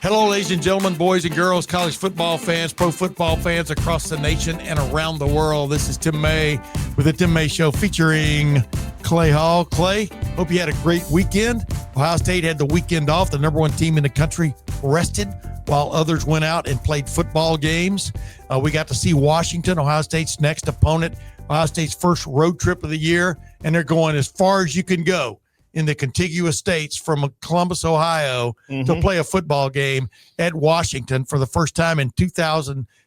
Hello, ladies and gentlemen, boys and girls, college football fans, pro football fans across the nation and around the world. This is Tim May with the Tim May Show featuring Clay Hall. Clay, hope you had a great weekend. Ohio State had the weekend off. The number one team in the country rested while others went out and played football games. We got to see Washington, Ohio State's next opponent, Ohio State's first road trip of the year, and they're going as far as you can go in the contiguous states from Columbus, Ohio, to play a football game at Washington for the first time in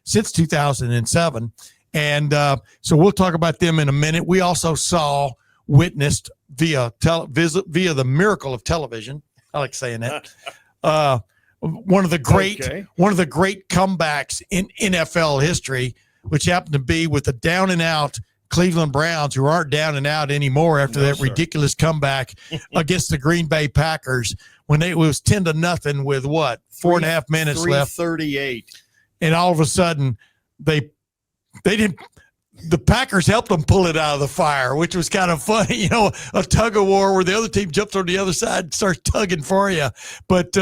since 2007. And so we'll talk about them in a minute. We also witnessed via the miracle of television. I like saying that. One of the great comebacks in NFL history, which happened to be with the down and out Cleveland Browns, who aren't down and out anymore after that ridiculous comeback against the Green Bay Packers when it was 10-0 with 4.5 minutes left. 3:38. And all of a sudden they didn't. The Packers helped them pull it out of the fire, which was kind of funny, a tug of war where the other team jumps on the other side and starts tugging for you. But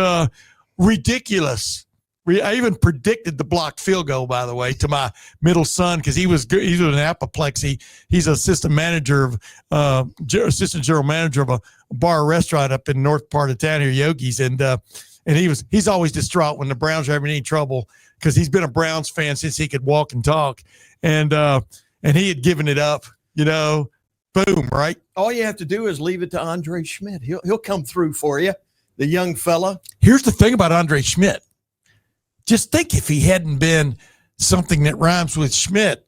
ridiculous. I even predicted the blocked field goal, by the way, to my middle son because he was an apoplex. He's assistant general manager of a bar restaurant up in north part of town here, Yogi's, and he's always distraught when the Browns are having any trouble because he's been a Browns fan since he could walk and talk, and he had given it up, boom, right? All you have to do is leave it to Andre Schmidt. He'll come through for you, the young fella. Here's the thing about Andre Schmidt. Just think if he hadn't been something that rhymes with Schmidt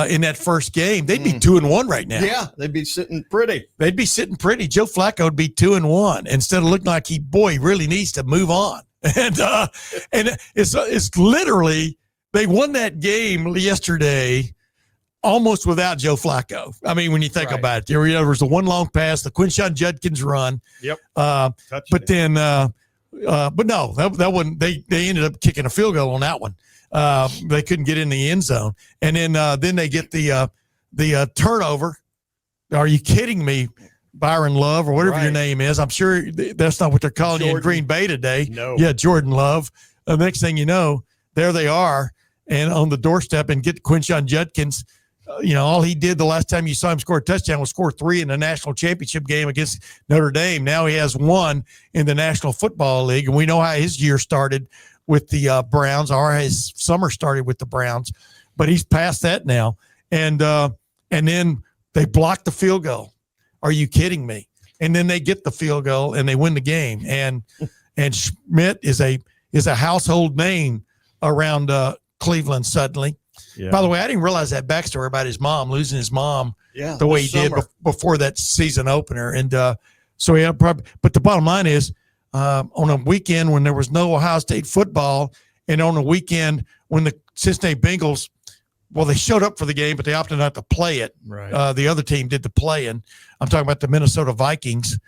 in that first game, they'd be 2-1 right now. Yeah, they'd be sitting pretty. Joe Flacco would be 2-1 instead of looking like he really needs to move on. And it's literally they won that game yesterday almost without Joe Flacco. I mean, when you think about it, there was the one long pass, the Quinshon Judkins run. Yep. But then. But no, that wasn't. They ended up kicking a field goal on that one. They couldn't get in the end zone, and then they get the turnover. Are you kidding me, Byron Love or whatever your name is? I'm sure that's not what they're calling you in Green Bay today. No, yeah, Jordan Love. The next thing you know, there they are, and on the doorstep, and get Quinshon Judkins. All he did the last time you saw him score a touchdown was score 3 in the national championship game against Notre Dame. Now he has 1 in the National Football League, and we know how his year started with the Browns, or his summer started with the Browns, but he's past that now. And then they block the field goal. Are you kidding me? And then they get the field goal and they win the game. And Schmidt is a household name around Cleveland suddenly. Yeah. By the way, I didn't realize that backstory about his mom, losing his mom the way he did before that season opener. And so he had probably, but the bottom line is on a weekend when there was no Ohio State football and on a weekend when the Cincinnati Bengals, they showed up for the game, but they opted not to play it. Right. The other team did the play. And I'm talking about the Minnesota Vikings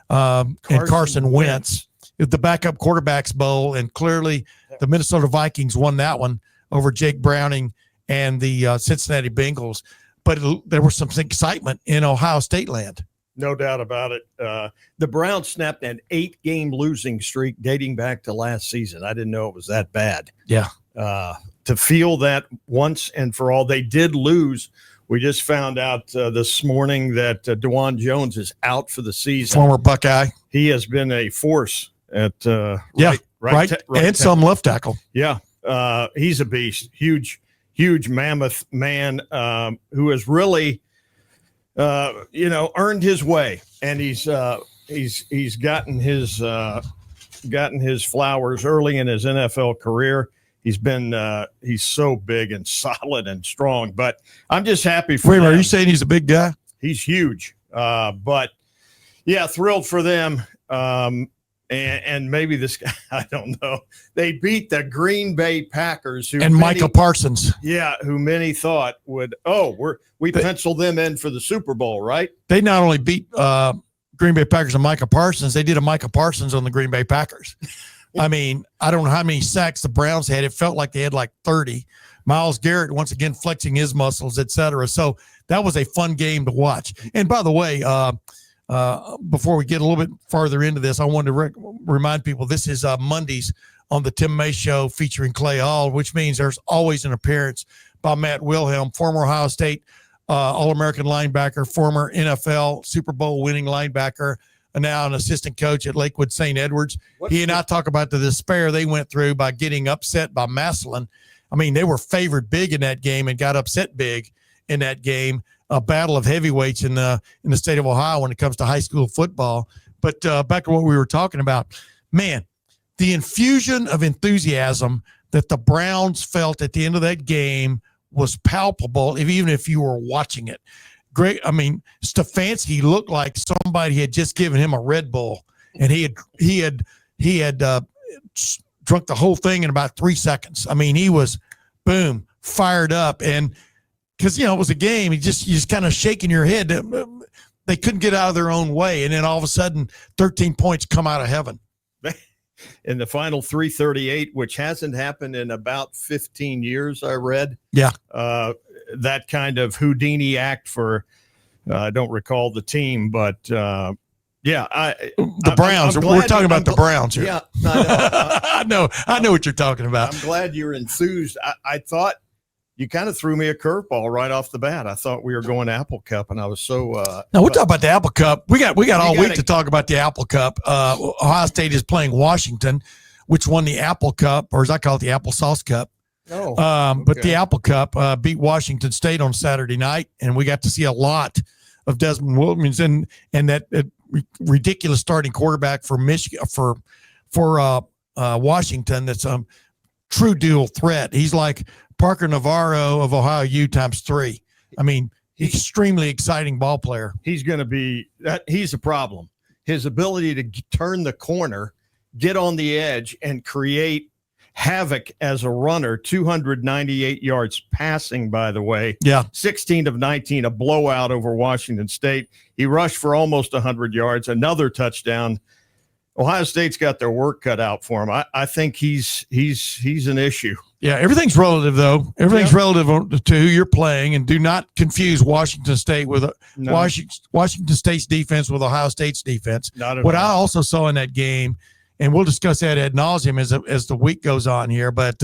and Carson Wentz. The backup quarterbacks bowl. And clearly the Minnesota Vikings won that one over Jake Browning and the Cincinnati Bengals. But there was some excitement in Ohio State land. No doubt about it. The Browns snapped an 8-game losing streak dating back to last season. I didn't know it was that bad. Yeah. To feel that once and for all, they did lose. We just found out this morning that DeJuan Jones is out for the season. Former Buckeye. He has been a force at right and some left tackle. Yeah. He's a beast. Huge mammoth man who has really, earned his way, and he's gotten his flowers early in his NFL career. He's so big and solid and strong. But I'm just happy for them. Are you saying he's a big guy? He's huge. But yeah, thrilled for them. And maybe this guy, I don't know. They beat the Green Bay Packers. Micah Parsons. Yeah, who many thought would, we penciled them in for the Super Bowl, right? They not only beat Green Bay Packers and Micah Parsons, they did a Micah Parsons on the Green Bay Packers. I mean, I don't know how many sacks the Browns had. It felt like they had like 30. Myles Garrett, once again, flexing his muscles, et cetera. So that was a fun game to watch. And by the way, before we get a little bit farther into this, I wanted to remind people this is Mondays on the Tim May Show featuring Clay Hall, which means there's always an appearance by Matt Wilhelm, former Ohio State All-American linebacker, former NFL Super Bowl winning linebacker, and now an assistant coach at Lakewood St. Edwards. He and I talk about the despair they went through by getting upset by Massillon. I mean, they were favored big in that game and got upset big in that game. A battle of heavyweights in the state of Ohio when it comes to high school football. But back to what we were talking about, man, the infusion of enthusiasm that the Browns felt at the end of that game was palpable, even if you were watching it. Great. I mean, Stefanski looked like somebody had just given him a Red Bull, and he had drunk the whole thing in about 3 seconds. I mean, he was, boom, fired up, and because it was a game, you just kind of shaking your head. They couldn't get out of their own way, and then all of a sudden, 13 points come out of heaven. In the final 3:38, which hasn't happened in about 15 years, I read. Yeah. That kind of Houdini act for, I don't recall the team, but the Browns. We're talking about the Browns here. Yeah. I know what you're talking about. I'm glad you're enthused. I thought you kind of threw me a curveball right off the bat. I thought we were going to Apple Cup, and I was so. No, we'll talk about the Apple Cup. We got all week to talk about the Apple Cup. Ohio State is playing Washington, which won the Apple Cup, or as I call it, the Applesauce Cup. Oh, But the Apple Cup beat Washington State on Saturday night, and we got to see a lot of Desmond Williams and that ridiculous starting quarterback for Michigan for Washington. That's a true dual threat. He's like Parker Navarro of Ohio U times 3. I mean, extremely exciting ball player. He's going to be that. He's a problem. His ability to turn the corner, get on the edge, and create havoc as a runner. 298 yards passing, by the way. Yeah. 16 of 19, a blowout over Washington State. He rushed for almost 100 yards, another touchdown. Ohio State's got their work cut out for him. I think he's an issue. Yeah, everything's relative, though. Everything's relative to who you're playing, and do not confuse Washington State with Washington State's defense with Ohio State's defense. What I also saw in that game, and we'll discuss that ad nauseum as the week goes on here, but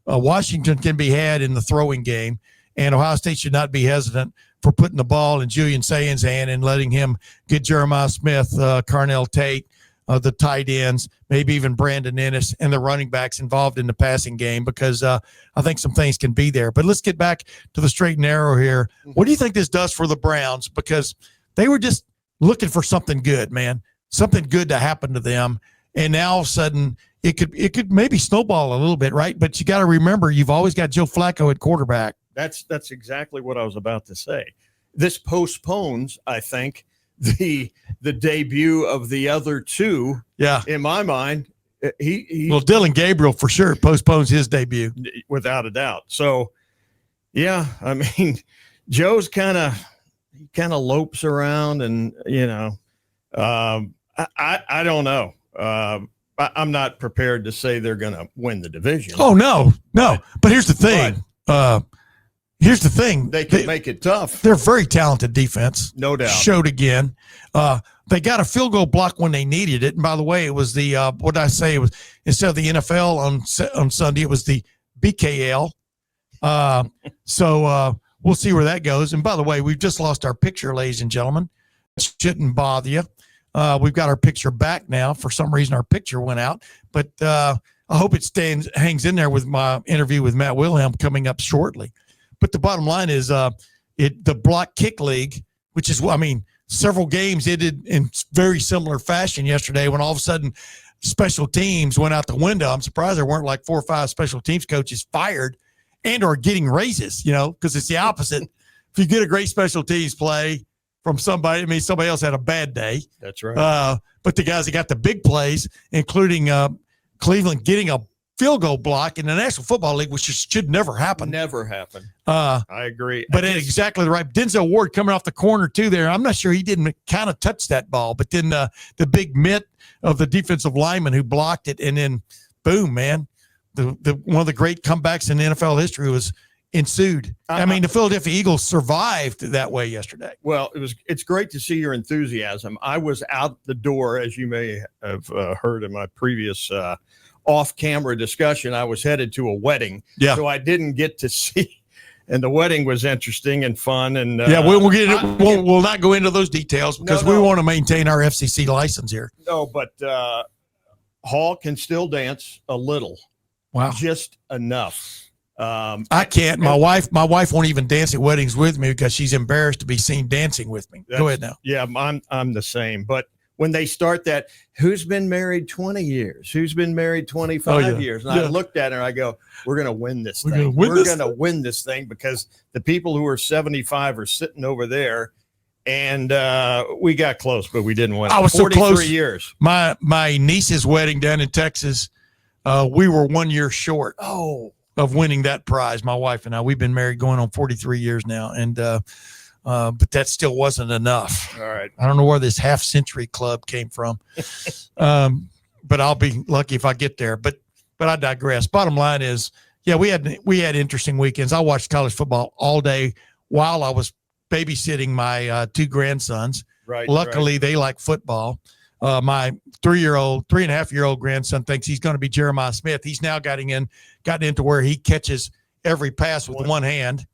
Washington can be had in the throwing game, and Ohio State should not be hesitant for putting the ball in Julian Sayen's hand and letting him get Jeremiah Smith, Carnell Tate, the tight ends, maybe even Brandon Ennis, and the running backs involved in the passing game, because I think some things can be there. But let's get back to the straight and narrow here. What do you think this does for the Browns? Because they were just looking for something good, man, something good to happen to them. And now all of a sudden it could maybe snowball a little bit, right? But you got to remember, you've always got Joe Flacco at quarterback. That's exactly what I was about to say. This postpones, I think, the debut of the other two. Yeah. In my mind, Dylan Gabriel for sure postpones his debut without a doubt. So, yeah, I mean, Joe's kind of lopes around, and I don't know. I'm not prepared to say they're going to win the division. Oh no. But here's the thing. They can make it tough. They're a very talented defense. No doubt. Showed again. They got a field goal block when they needed it. And by the way, it was the, what did I say? It was, instead of the NFL on Sunday, it was the BKL. So we'll see where that goes. And by the way, we've just lost our picture, ladies and gentlemen. It shouldn't bother you. We've got our picture back now. For some reason, our picture went out. But I hope it hangs in there with my interview with Matt Wilhelm coming up shortly. But the bottom line is the block kick league, which is, several games ended in very similar fashion yesterday when all of a sudden special teams went out the window. I'm surprised there weren't like 4 or 5 special teams coaches fired and or getting raises, because it's the opposite. If you get a great special teams play from somebody, somebody else had a bad day. That's right. But the guys that got the big plays, including Cleveland getting a field goal block in the National Football League, which should never happen. Never happen. I agree. But exactly right. Denzel Ward coming off the corner too there. I'm not sure he didn't kind of touch that ball, but then the big mitt of the defensive lineman who blocked it, and then boom, man, the one of the great comebacks in NFL history was ensued. I mean, the Philadelphia Eagles survived that way yesterday. Well, it's great to see your enthusiasm. I was out the door, as you may have heard in my previous off-camera discussion. I was headed to a wedding, so I didn't get to see. And the wedding was interesting and fun. And we'll not go into those details because we want to maintain our FCC license here. No, but Hall can still dance a little. Wow, just enough. I can't. My wife won't even dance at weddings with me because she's embarrassed to be seen dancing with me. Go ahead now. Yeah, I'm the same. But when they start that, who's been married 20 years? Who's been married 25 years? And I looked at her and I go, we're going to win this thing. We're going to win this thing because the people who are 75 are sitting over there. And we got close, but we didn't win. I was 43 so close. Years. My niece's wedding down in Texas, we were 1 year short. Of winning that prize. My wife and I, we've been married going on 43 years now. And, but that still wasn't enough. All right. I don't know where this half century club came from. But I'll be lucky if I get there, but I digress. Bottom line is, we had interesting weekends. I watched college football all day while I was babysitting my 2 grandsons. Right. Luckily they like football. My 3.5-year-old grandson thinks he's going to be Jeremiah Smith. He's now gotten into where he catches every pass with one hand,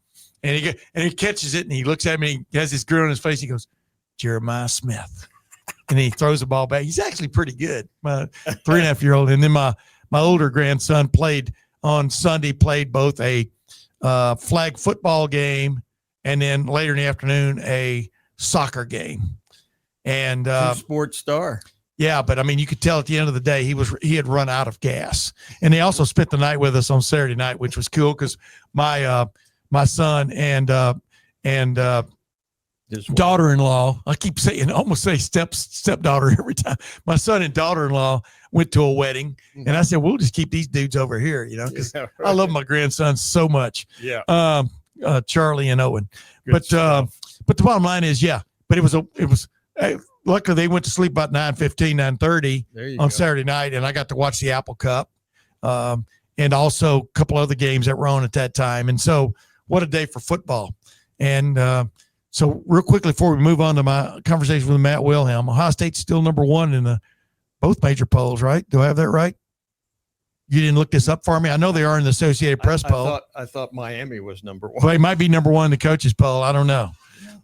and he catches it, and he looks at me, and he has this grin on his face. He goes, Jeremiah Smith, and he throws the ball back. He's actually pretty good. My 3.5-year-old, and then my older grandson played on Sunday. Played both a flag football game, and then later in the afternoon a soccer game. And sports star. Yeah, but I mean, you could tell at the end of the day he had run out of gas. And they also spent the night with us on Saturday night, which was cool because my son and daughter-in-law, I keep saying, almost say stepdaughter every time. My son and daughter-in-law went to a wedding, and I said, we'll just keep these dudes over here, because I love my grandsons so much. Yeah. Charlie and Owen. But the bottom line is, but it was. Luckily, they went to sleep about 9:15, 9:30 on Saturday night, and I got to watch the Apple Cup and also a couple other games that were on at that time. And so what a day for football. And so real quickly before we move on to my conversation with Matt Wilhelm, Ohio State's still number 1 in both major polls, right? Do I have that right? You didn't look this up for me? I know they are in the Associated Press poll. I thought Miami was number 1. Well, they might be number 1 in the coaches poll. I don't know.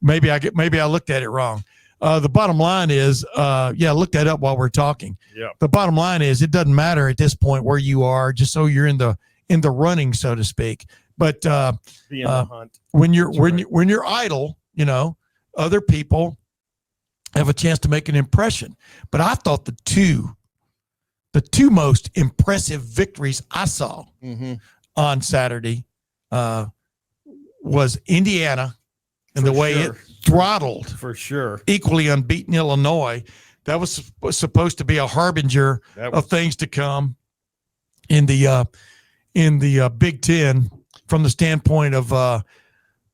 Maybe I looked at it wrong. The bottom line is, look that up while we're talking. Yeah. The bottom line is, it doesn't matter at this point where you are, just so you're in the running, so to speak. But be in the hunt. When you're idle, other people have a chance to make an impression. But I thought the two most impressive victories I saw on Saturday was Indiana and the way it throttled for sure equally unbeaten Illinois. That was supposed to be a harbinger of things to come in the Big Ten from the standpoint of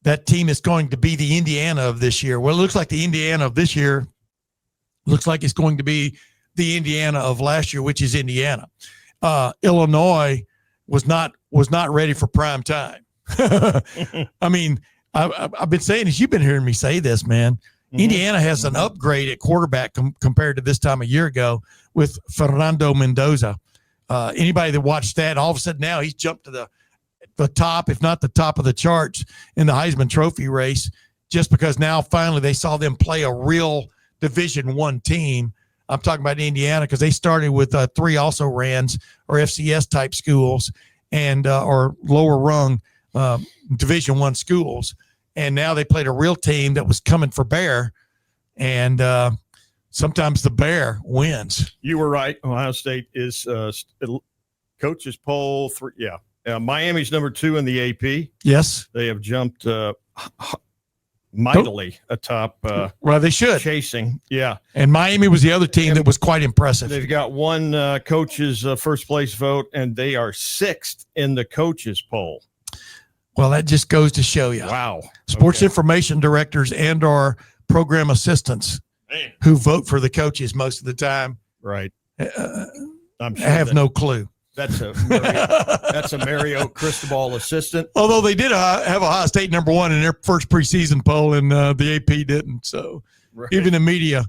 that team is going to be the Indiana of this year. Well, it looks like the Indiana of this year looks like it's going to be the Indiana of last year, which is Indiana. Illinois was not ready for prime time. I mean, I've been saying this. You've been hearing me say this, man. Indiana has an upgrade at quarterback compared to this time a year ago with Fernando Mendoza. Anybody that watched that, all of a sudden now he's jumped to the top, if not the top of the charts in the Heisman Trophy race, just because now finally they saw them play a real Division I team. I'm talking about Indiana because they started with 3 also rans or FCS type schools and or lower rung Division I schools, and now they played a real team that was coming for bear, and sometimes the bear wins. You were right. Ohio State is coaches poll 3. Miami's number 2 in the AP. Yes, they have jumped mightily atop. Well, they should chasing. Yeah, and Miami was the other team that was quite impressive. They've got one coach's first place vote, and they are 6th in the coaches poll. Well, that just goes to show you. Wow. Sports information directors and our program assistants who vote for the coaches most of the time. Right. I'm sure have no clue. That's a Mario Cristobal assistant. Although they did have Ohio State #1 in their first preseason poll, and the AP didn't. So even the media,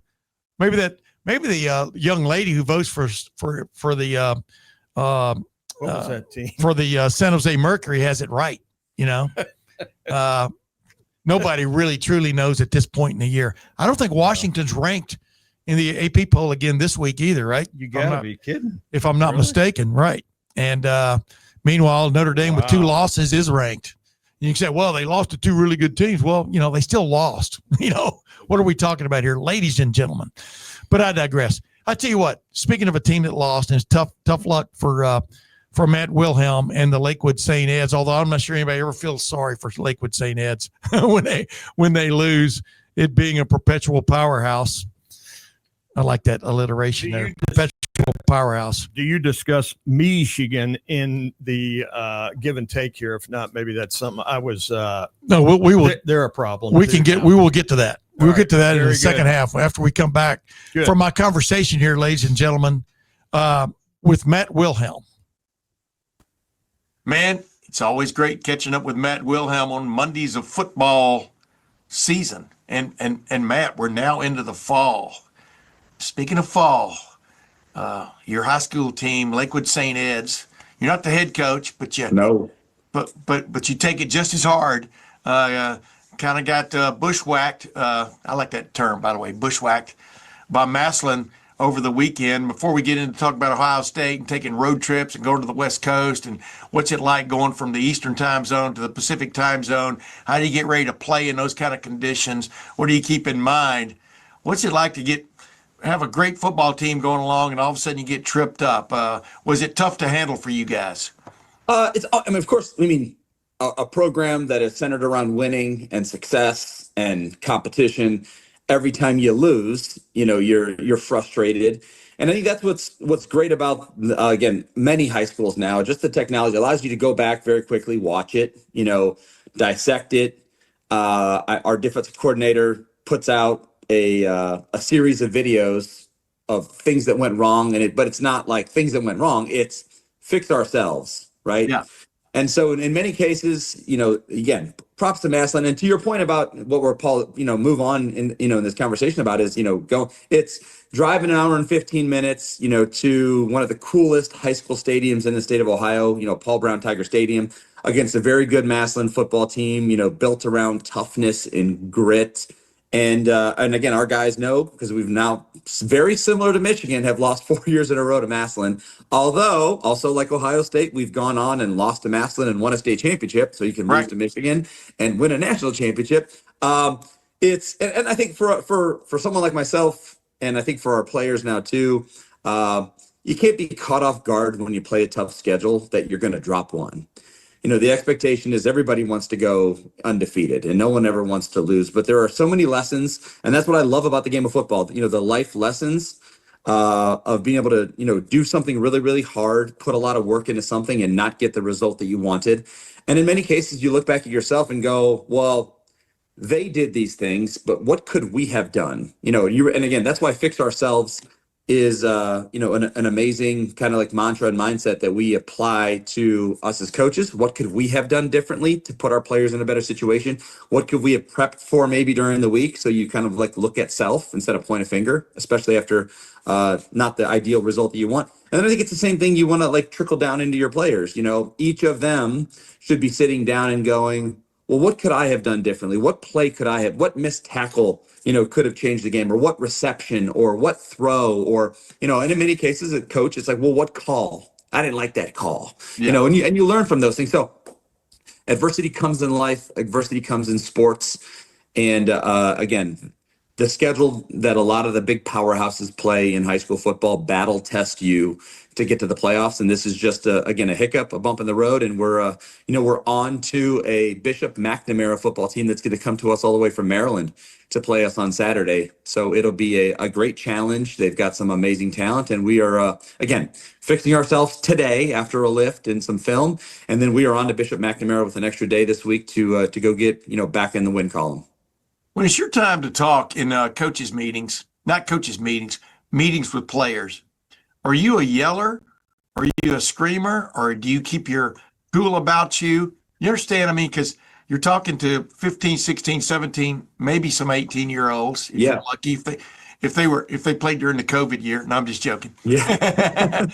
maybe the young lady who votes for the what was that team? For the San Jose Mercury has it right. Nobody really truly knows at this point in the year. I don't think Washington's ranked in the AP poll again this week either, right? You gotta be kidding. If I'm not mistaken, right. And meanwhile, Notre Dame with 2 losses is ranked. You can say, well, they lost to 2 really good teams. Well, they still lost. What are we talking about here, ladies and gentlemen? But I digress. I tell you what, speaking of a team that lost, and it's tough luck for Matt Wilhelm and the Lakewood St. Eds, although I'm not sure anybody ever feels sorry for Lakewood St. Eds when they lose, it being a perpetual powerhouse. I like that alliteration there. Perpetual powerhouse. Do you discuss Michigan in the give and take here? If not, maybe that's something I was. No, we will. They're a problem. We will get to that. We'll get to that in the second half after we come back from my conversation here, ladies and gentlemen, with Matt Wilhelm. Man, it's always great catching up with Matt Wilhelm on Mondays of football season. And Matt, we're now into the fall. Speaking of fall, your high school team, Lakewood St. Eds, you're not the head coach, but you you take it just as hard. Kind of got bushwhacked. I like that term, by the way, bushwhacked by Massillon over the weekend. Before we get into talk about Ohio State and taking road trips and going to the West Coast and what's it like going from the Eastern time zone to the Pacific time zone, how do you get ready to play in those kind of conditions? What do you keep in mind? What's it like to have a great football team going along and all of a sudden you get tripped up? Was it tough to handle for you guys? Of course, a program that is centered around winning and success and competition. Every time you lose, you're frustrated. And I think that's what's great about, again, many high schools now. Just the technology allows you to go back very quickly, watch it, dissect it. Our defensive coordinator puts out a series of videos of things that went wrong, but it's not like things that went wrong. It's fix ourselves, right? Yeah. And so in many cases, again, props to Massillon. And to your point about what we're, Paul, move on in this conversation about is, it's driving an hour and 15 minutes, to one of the coolest high school stadiums in the state of Ohio, Paul Brown Tiger Stadium, against a very good Massillon football team, built around toughness and grit. And again, our guys know, because we've now, very similar to Michigan, have lost 4 years in a row to Massillon. Although, also like Ohio State, we've gone on and lost to Massillon and won a state championship. So you can lose to Michigan and win a national championship. And I think for someone like myself, and I think for our players now too, you can't be caught off guard when you play a tough schedule that you're going to drop one. The expectation is everybody wants to go undefeated and no one ever wants to lose. But there are so many lessons. And that's what I love about the game of football. The life lessons of being able to, do something really, really hard, put a lot of work into something and not get the result that you wanted. And in many cases, you look back at yourself and go, well, they did these things, but what could we have done? And again, that's why fix ourselves is an amazing kind of like mantra and mindset that we apply to us as coaches. What could we have done differently to put our players in a better situation? What could we have prepped for maybe during the week? So you kind of like look at self instead of point a finger, especially after not the ideal result that you want. And then I think it's the same thing you want to like trickle down into your players. Each of them should be sitting down and going, well, what could I have done differently? What play could I have? What missed tackle, could have changed the game, or what reception, or what throw, or, and in many cases, a coach, it's like, well, what call? I didn't like that call, and you learn from those things. So adversity comes in life, adversity comes in sports. And again, the schedule that a lot of the big powerhouses play in high school football battle test you to get to the playoffs. And this is just again, a hiccup, a bump in the road. And we're on to a Bishop McNamara football team that's going to come to us all the way from Maryland to play us on Saturday. So it'll be a great challenge. They've got some amazing talent, and we are, again, fixing ourselves today after a lift and some film. And then we are on to Bishop McNamara with an extra day this week to go get, back in the win column. When it's your time to talk in coaches meetings, not coaches meetings, meetings with players, are you a yeller Are you a screamer, or do you keep your cool about you? You understand? I mean, because you're talking to 15, 16, 17, maybe some 18-year-olds, if you're Yeah. lucky, if they played during the COVID year. No, I'm just joking. Yeah.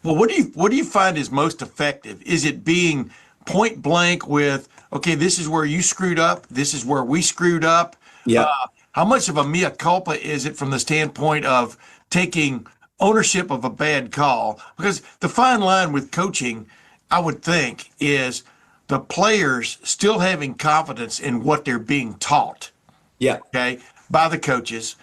Well, what do you find is most effective? Is it being point blank with, okay, this is where you screwed up, this is where we screwed up? Yeah. How much of a mea culpa is it from the standpoint of taking ownership of a bad call? Because the fine line with coaching, I would think, is the players still having confidence in what they're being taught, Yeah. okay, by the coaches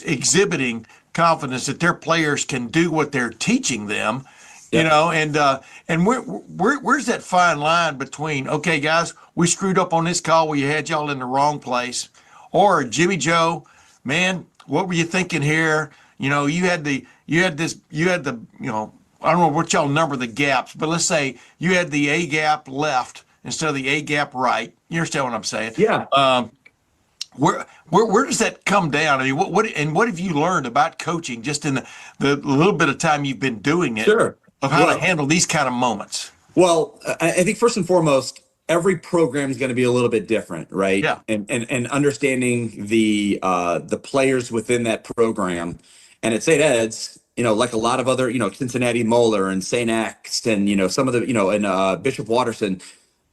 exhibiting confidence that their players can do what they're teaching them, Yeah. and where's that fine line between, okay, guys, we screwed up on this call, we had y'all in the wrong place, or Jimmy Joe, man, what were you thinking here? I don't know what y'all number the gaps, but let's say you had the A gap left instead of the A gap right. You understand what I'm saying? Yeah. Where does that come down? I mean, what have you learned about coaching just in the little bit of time you've been doing it, Sure. of how to Well, handle these kind of moments? Well, I think first and foremost, every program is going to be a little bit different, right? Yeah. And understanding the players within that program, and at St. Ed's, like a lot of other, Cincinnati Moeller and St. X, and some of the, and Bishop Watterson,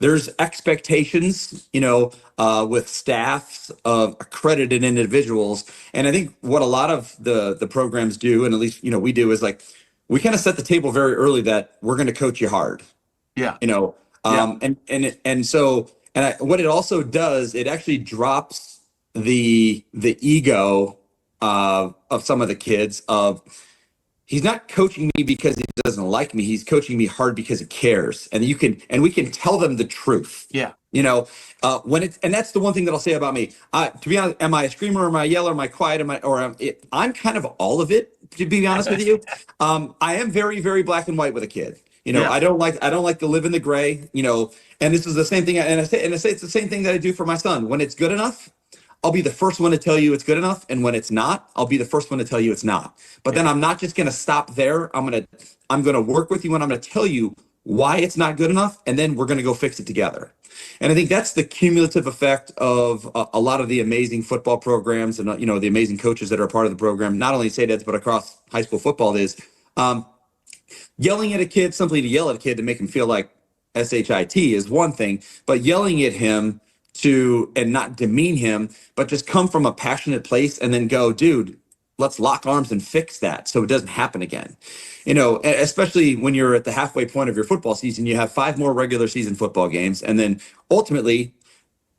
there's expectations, with staffs of accredited individuals, and I think what a lot of the programs do, and at least we do, is like we kind of set the table very early that we're going to coach you hard. Yeah. Yeah. What it also does, it actually drops the ego of some of the kids. Of He's not coaching me because he doesn't like me. He's coaching me hard because he cares, and we can tell them the truth. Yeah. And that's the one thing that I'll say about me. To be honest, am I a screamer? Am I a yeller? Am I quiet? I'm kind of all of it. To be honest with you, I am very, very black and white with a kid. Yeah. I don't like to live in the gray. And this is the same thing. And I say it's the same thing that I do for my son. When it's good enough, I'll be the first one to tell you it's good enough, and when it's not, I'll be the first one to tell you it's not. But then I'm not just going to stop there. I'm going to work with you, and I'm going to tell you why it's not good enough, and then we're going to go fix it together. And I think that's the cumulative effect of a lot of the amazing football programs and the amazing coaches that are part of the program, not only St. Ed's but across high school football. Is yelling at a kid simply to yell at a kid to make him feel like SHIT is one thing, but yelling at him and not demean him, but just come from a passionate place and then go, dude, let's lock arms and fix that so it doesn't happen again. Especially when you're at the halfway point of your football season, you have 5 more regular season football games. And then ultimately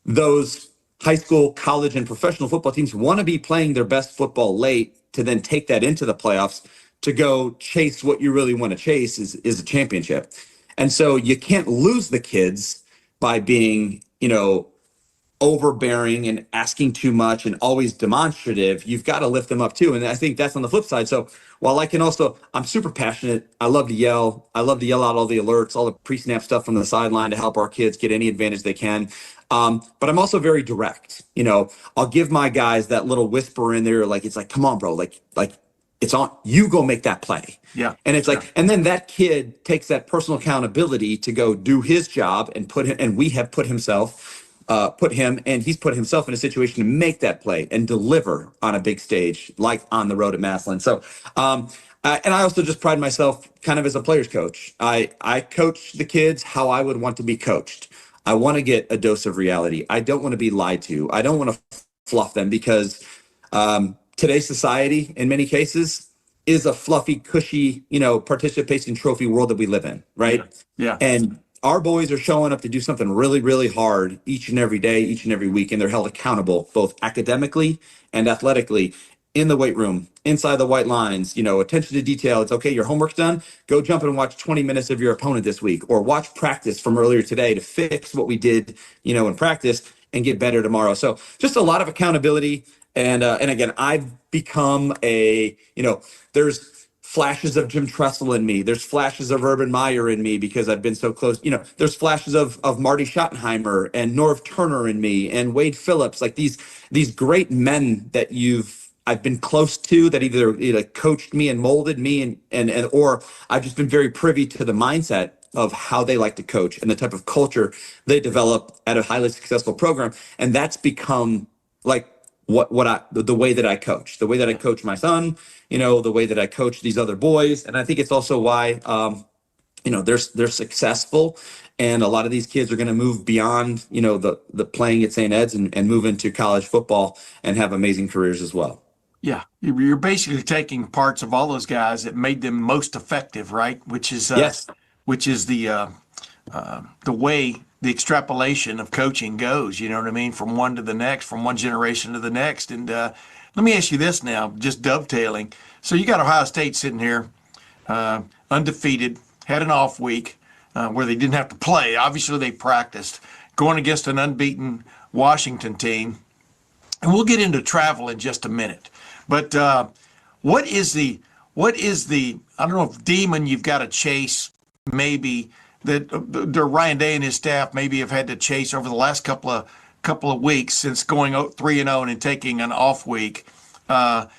those high school, college, and professional football teams want to be playing their best football late to then take that into the playoffs to go chase what you really want to chase is a championship. And so you can't lose the kids by being, overbearing and asking too much and always demonstrative. You've got to lift them up too. And I think that's on the flip side. So while I'm super passionate. I love to yell. I love to yell out all the alerts, all the pre-snap stuff from the sideline to help our kids get any advantage they can. But I'm also very direct. I'll give my guys that little whisper in there. It's like, come on, bro. Like it's on, you go make that play. Yeah. And it's like, and then that kid takes that personal accountability to go do his job and he's put himself in a situation to make that play and deliver on a big stage, like on the road at Massillon. So, and I also just pride myself kind of as a player's coach. I coach the kids how I would want to be coached. I want to get a dose of reality. I don't want to be lied to. I don't want to fluff them because today's society, in many cases, is a fluffy, cushy, participation trophy world that we live in, right? Yeah. And our boys are showing up to do something really, really hard each and every day, each and every week, and they're held accountable both academically and athletically in the weight room, inside the white lines, attention to detail. It's okay, your homework's done. Go jump and watch 20 minutes of your opponent this week, or watch practice from earlier today to fix what we did, in practice and get better tomorrow. So just a lot of accountability. And again, I've become there's flashes of Jim Tressel in me. There's flashes of Urban Meyer in me because I've been so close. There's flashes of Marty Schottenheimer and Norv Turner in me and Wade Phillips, like these great men that you've I've been close to, that either coached me and molded me, and or I've just been very privy to the mindset of how they like to coach and the type of culture they develop at a highly successful program. And that's become like the way that I coach, the way that I coach my son, the way that I coach these other boys. And I think it's also why, they're successful. And a lot of these kids are going to move beyond, the playing at St. Ed's and move into college football and have amazing careers as well. Yeah, you're basically taking parts of all those guys that made them most effective, right? Which is Yes. which is the way the extrapolation of coaching goes. You know what I mean? From one to the next, from one generation to the next. And let me ask you this now, just dovetailing. So you got Ohio State sitting here, undefeated, had an off week where they didn't have to play. Obviously, they practiced, going against an unbeaten Washington team. And we'll get into travel in just a minute. But what is the I don't know if demon you've got to chase, maybe that Ryan Day and his staff maybe have had to chase over the last couple of weeks since going 3-0 and taking an off week to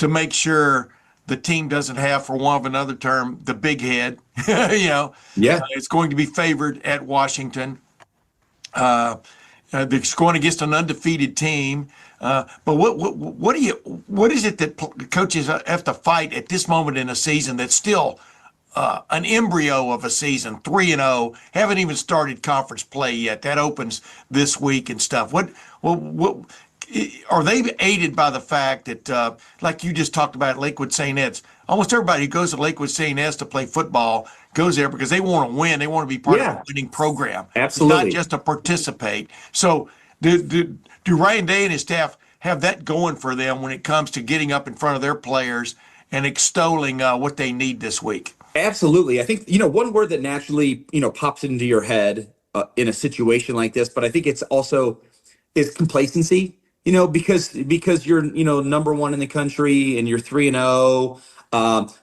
make sure the team doesn't have, for want of another term, the big head. It's going to be favored at Washington. It's going against an undefeated team. But what is it that coaches have to fight at this moment in a season that's still an embryo of a season, 3-0, haven't even started conference play yet? That opens this week and stuff. What are they aided by the fact that, like you just talked about, Lakewood St. Ed's? Almost everybody who goes to Lakewood St. Ed's to play football goes there because they want to win. They want to be part of a winning program. Absolutely. Not just to participate. So do Ryan Day and his staff have that going for them when it comes to getting up in front of their players and extolling what they need this week? Absolutely. I think, one word that naturally, pops into your head in a situation like this, but I think it's also is complacency, because you're, number one in the country and you're 3-0.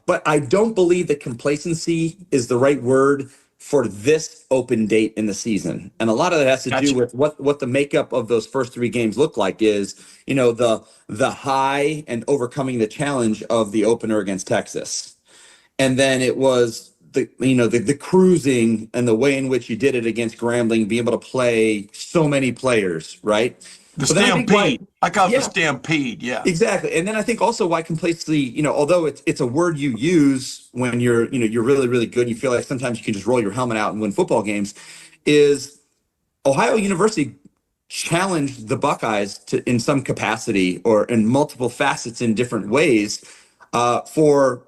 But I don't believe that complacency is the right word for this open date in the season. And a lot of that has to do with what the makeup of those first three games look like is, the high and overcoming the challenge of the opener against Texas. And then it was the cruising and the way in which you did it against Grambling, being able to play so many players, right? The stampede. I call it the stampede. Yeah, exactly. And then I think also why complacency, although it's a word you use when you're really, really good, and you feel like sometimes you can just roll your helmet out and win football games, is Ohio University challenged the Buckeyes in some capacity or in multiple facets in different ways for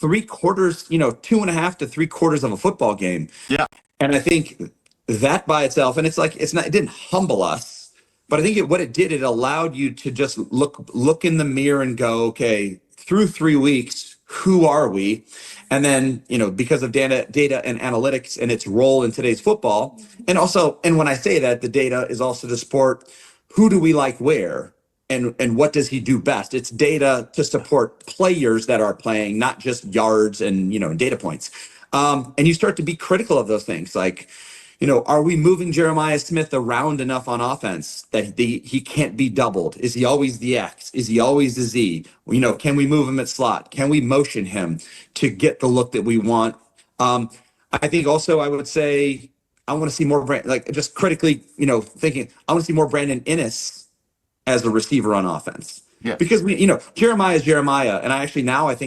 3/4, 2.5 to 3/4 of a football game. Yeah. And I think that by itself, and it didn't humble us, but I think what it did, it allowed you to just look in the mirror and go, okay, through 3 weeks, who are we? And then, because of data and analytics and its role in today's football, and when I say that, the data is also to support who do we like where, and what does he do best? It's data to support players that are playing, not just yards and, data points. And you start to be critical of those things. Like, are we moving Jeremiah Smith around enough on offense that he can't be doubled? Is he always the X? Is he always the Z? Can we move him at slot? Can we motion him to get the look that we want? I think also I would say I want to see more, just critically, thinking, I want to see more Brandon Inniss as a receiver on offense. Yeah. Because Jeremiah is Jeremiah. And I think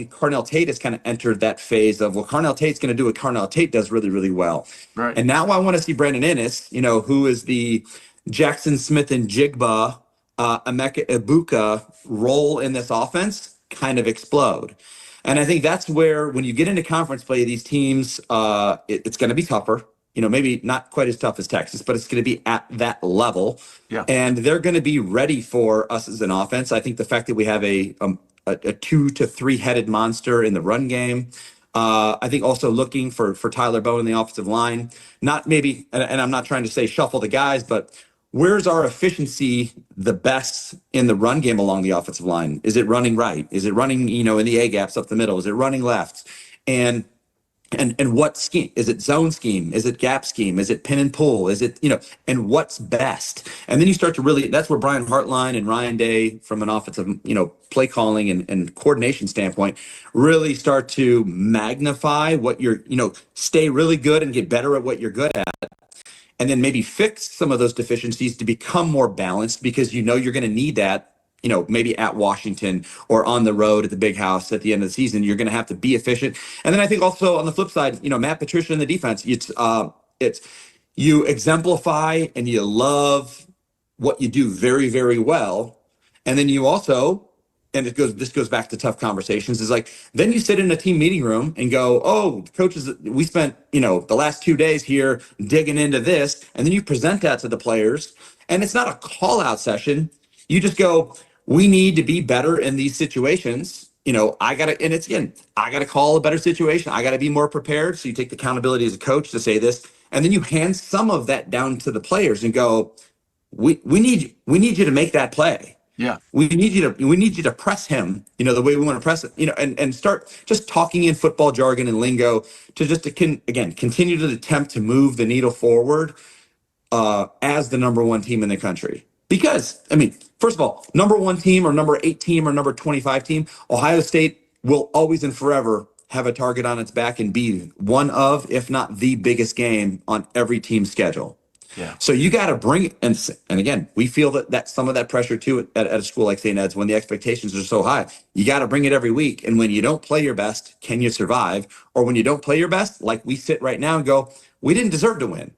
Carnell Tate has kind of entered that phase of, Carnell Tate's going to do what Carnell Tate does really, really well. Right. And now I want to see Brandon Inniss, who is the Jackson Smith and Jigba, Emeka Ibuka role in this offense kind of explode. And I think that's where, when you get into conference play, these teams, it's going to be tougher. Maybe not quite as tough as Texas, but it's going to be at that level. Yeah. And they're going to be ready for us as an offense. I think the fact that we have a 2 to 3 headed monster in the run game. I think also looking for Tyler Bowen in the offensive line, not maybe, and I'm not trying to say shuffle the guys, but where's our efficiency the best in the run game along the offensive line? Is it running right? Is it running, in the A gaps up the middle? Is it running left? And and what scheme is it? Zone scheme? Is it gap scheme? Is it pin and pull? Is it, and what's best? And then you start to really, that's where Brian Hartline and Ryan Day, from an offensive, play calling and coordination standpoint, really start to magnify what you're, stay really good and get better at what you're good at. And then maybe fix some of those deficiencies to become more balanced, because you're going to need that, maybe at Washington or on the road at the big house at the end of the season. You're going to have to be efficient. And then I think also on the flip side, Matt Patricia in the defense, it's you exemplify and you love what you do very, very well. And then you also, and this goes back to tough conversations, is like, then you sit in a team meeting room and go, oh, coaches, we spent, the last 2 days here digging into this. And then you present that to the players, and it's not a call out session. You just go, we need to be better in these situations. I got to call a better situation. I got to be more prepared. So you take the accountability as a coach to say this, and then you hand some of that down to the players and go, we need you to make that play. Yeah. We need you to press him, the way we want to press it, and start just talking in football jargon and lingo to continue to attempt to move the needle forward as the number one team in the country. Because, first of all, number one team or number 8 team or number 25 team, Ohio State will always and forever have a target on its back and be one of, if not the biggest game on every team's schedule. Yeah. So you got to bring it. And again, we feel that some of that pressure too at a school like St. Ed's, when the expectations are so high, you got to bring it every week. And when you don't play your best, can you survive? Or when you don't play your best, like we sit right now and go, we didn't deserve to win.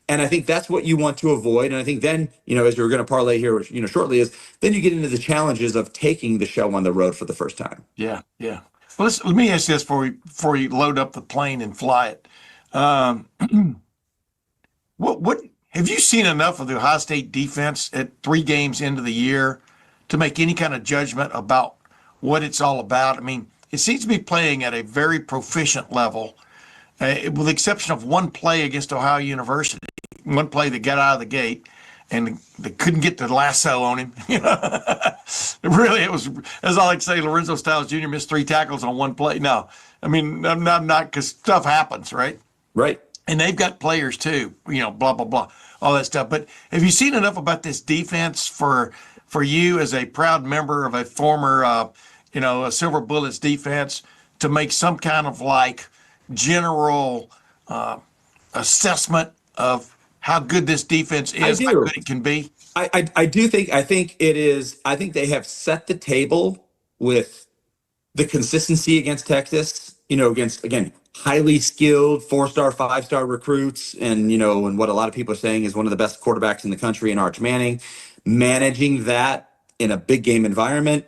And I think that's what you want to avoid. And I think then, as you're going to parlay here, shortly, is then you get into the challenges of taking the show on the road for the first time. Yeah. Yeah. Well, let me ask you this before you load up the plane and fly it. What have you seen enough of the Ohio State defense at 3 games into the year to make any kind of judgment about what it's all about? It seems to be playing at a very proficient level, with the exception of one play against Ohio University, one play that got out of the gate and they couldn't get the lasso on him. Really, it was, as I like to say, Lorenzo Styles Jr. missed 3 tackles on one play. No, not because stuff happens, right? Right. And they've got players too, blah, blah, blah, all that stuff. But have you seen enough about this defense for you as a proud member of a former, a Silver Bullets defense to make some kind of general assessment of how good this defense is, how good it can be? I do think, I think they have set the table with the consistency against Texas, against, again, highly skilled 4-star, 5-star recruits. And, and what a lot of people are saying is one of the best quarterbacks in the country in Arch Manning, managing that in a big game environment.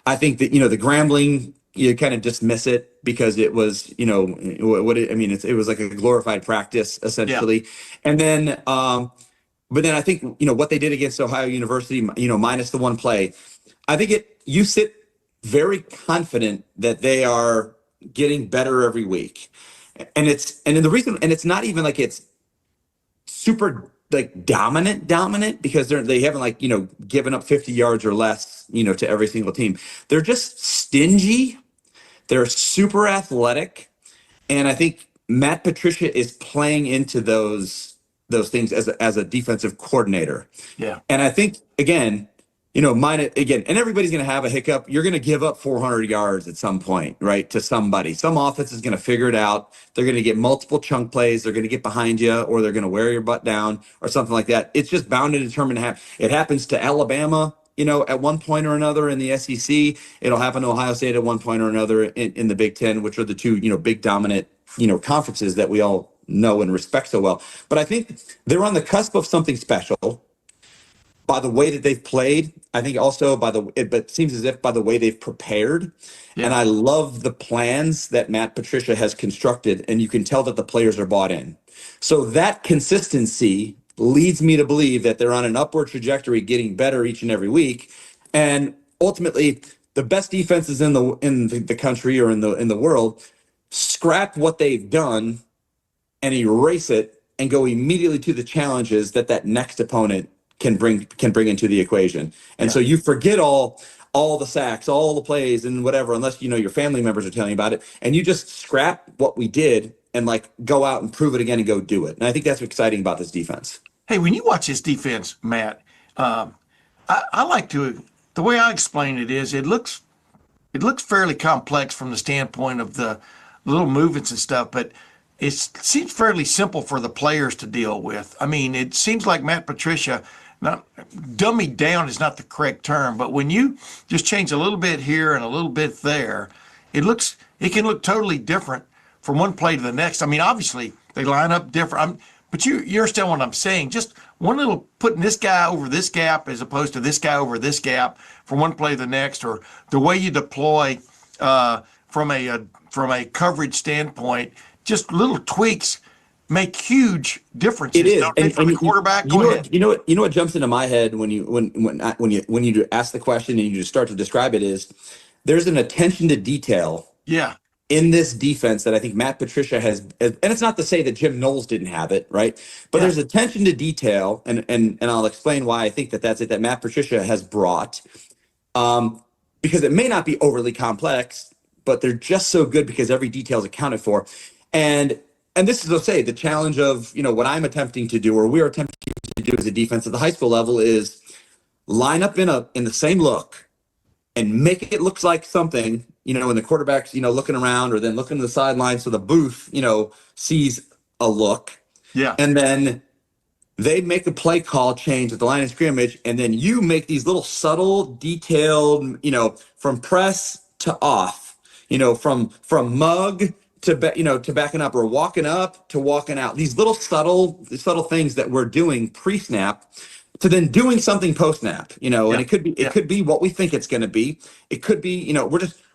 I think that, the Grambling, you kind of dismiss it because it was, it was like a glorified practice essentially. Yeah. And then, but then I think, what they did against Ohio University, minus the one play, I think you sit very confident that they are getting better every week. And it's not even like it's super dominant because they haven't given up 50 yards or less, to every single team. They're just stingy. They're super athletic. And I think Matt Patricia is playing into those things as a defensive coordinator. Yeah. And I think, again, and everybody's going to have a hiccup. You're going to give up 400 yards at some point, right? To somebody. Some offense is going to figure it out. They're going to get multiple chunk plays. They're going to get behind you, or they're going to wear your butt down or something like that. It's just bound and determined to happen. It happens to Alabama, at one point or another in the SEC. It'll happen to Ohio State at one point or another in the Big Ten, which are the two, big dominant, conferences that we all know and respect so well. But I think they're on the cusp of something special by the way that they've played. I think also but it seems as if by the way they've prepared. Yeah. And I love the plans that Matt Patricia has constructed, and you can tell that the players are bought in. So that consistency leads me to believe that they're on an upward trajectory, getting better each and every week. And ultimately, the best defenses in the country or in the world scrap what they've done and erase it and go immediately to the challenges that next opponent can bring into the equation. And so you forget all all the sacks, all the plays and whatever, unless, your family members are telling you about it. And you just scrap what we did and like go out and prove it again and go do it. And I think that's what's exciting about this defense. Hey, when you watch this defense, Matt, I like the way I explain it is it looks fairly complex from the standpoint of the little movements and stuff, but it seems fairly simple for the players to deal with. I mean, it seems like Matt Patricia, not dummied down is not the correct term, but when you just change a little bit here and a little bit there, it can look totally different from one play to the next. I mean, obviously they line up different. But you understand what I'm saying. Just one little putting this guy over this gap as opposed to this guy over this gap from one play to the next, or the way you deploy from a coverage standpoint, just little tweaks make huge differences. It is, And for the quarterback. Go ahead. You know what jumps into my head when you ask the question and you just start to describe it is there's an attention to detail. Yeah. In this defense that I think Matt Patricia has, and it's not to say that Jim Knowles didn't have it, right? But there's attention to detail, and I'll explain why I think that's it, that Matt Patricia has brought, because it may not be overly complex, but they're just so good because every detail is accounted for. And this is, let's say, the challenge of, what I'm attempting to do, or we're attempting to do as a defense at the high school level, is line up in the same look and make it look like something, when the quarterback's, looking around or then looking to the sideline so the booth, sees a look. Yeah. And then they make a play call change at the line of scrimmage, and then you make these little subtle, detailed, from press to off, from mug to backing up or walking up to walking out. These little subtle things that we're doing pre-snap to then doing something post-snap, and it could be what we think it's going to be. It could be,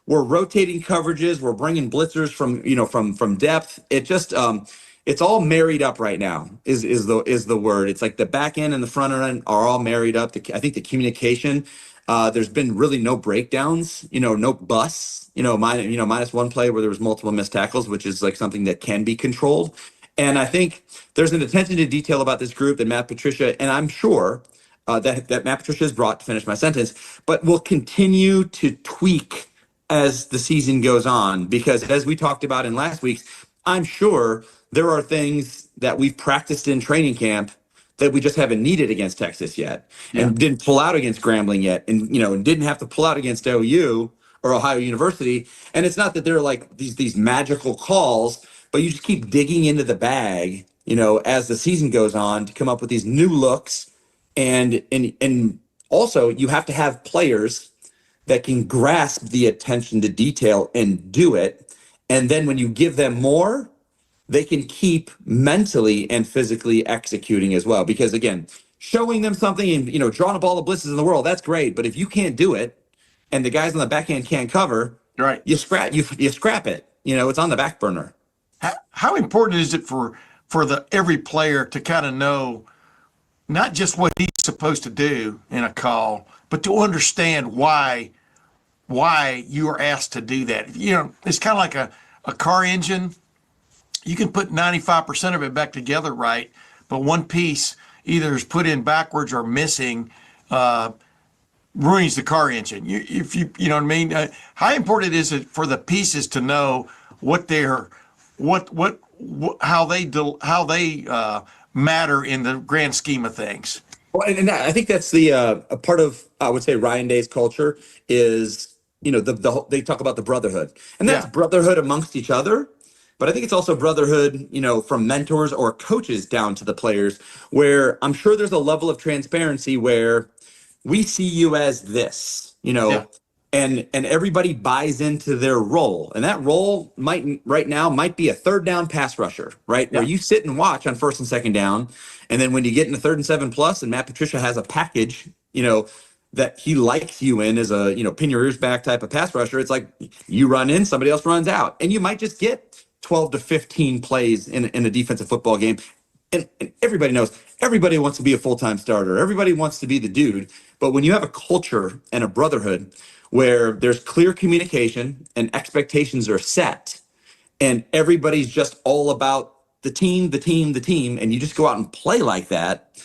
we're rotating coverages. We're bringing blitzers from depth. It just, it's all married up right now is the word. It's like the back end and the front end are all married up. I think the communication, there's been really no breakdowns, no busts, minus one play where there was multiple missed tackles, which is like something that can be controlled. And I think there's an attention to detail about this group that Matt Patricia, and I'm sure that Matt Patricia has brought, to finish my sentence, but will continue to tweak as the season goes on. Because as we talked about in last week's, I'm sure there are things that we've practiced in training camp that we just haven't needed against Texas yet, and didn't pull out against Grambling yet, and didn't have to pull out against OU or Ohio University. And it's not that they're like these magical calls, but you just keep digging into the bag, as the season goes on to come up with these new looks. And also you have to have players that can grasp the attention to detail and do it. And then when you give them more, they can keep mentally and physically executing as well. Because again, showing them something and, drawing up all the blitzes in the world, that's great. But if you can't do it and the guys on the back end can't cover, right, you scrap it. It's on the back burner. How important is it for every player to kind of know not just what he's supposed to do in a call, but to understand why you are asked to do that? It's kind of like a car engine. You can put 95% of it back together right, but one piece either is put in backwards or missing, ruins the car engine. If you know what I mean? How important is it for the pieces to know how they matter in the grand scheme of things? Well, and I think that's the a part of, I would say, Ryan Day's culture is, they talk about the brotherhood, and that's brotherhood amongst each other. But I think it's also brotherhood, from mentors or coaches down to the players, where I'm sure there's a level of transparency where we see you as this, and everybody buys into their role. And that role right now might be a third down pass rusher, right? Yeah. Where you sit and watch on first and second down. And then when you get into 3rd and 7+ and Matt Patricia has a package, that he likes you in as a, pin your ears back type of pass rusher, it's like you run in, somebody else runs out. And you might just get 12 to 15 plays in a defensive football game. And everybody knows, everybody wants to be a full-time starter. Everybody wants to be the dude. But when you have a culture and a brotherhood where there's clear communication and expectations are set, and everybody's just all about the team, and you just go out and play like that,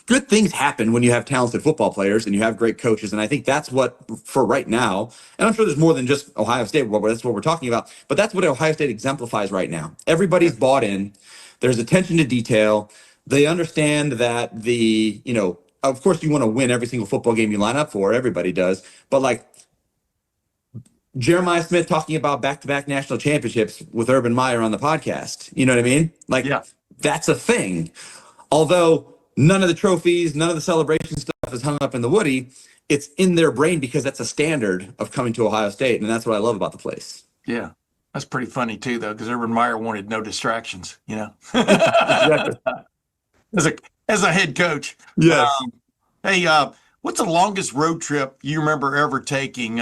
good things happen when you have talented football players and you have great coaches. And I think that's what, for right now, and I'm sure there's more than just Ohio State, but that's what we're talking about. But that's what Ohio State exemplifies right now. Everybody's bought in. There's attention to detail. They understand that of course you want to win every single football game you line up for. Everybody does. But like Jeremiah Smith talking about back-to-back national championships with Urban Meyer on the podcast. You know what I mean? Like, that's a thing. Although none of the trophies, none of the celebration stuff is hung up in the Woody, it's in their brain because that's a standard of coming to Ohio State, and that's what I love about the place. Yeah, that's pretty funny too, though, because Urban Meyer wanted no distractions. Exactly. As a head coach. Yes. Hey, what's the longest road trip you remember ever taking?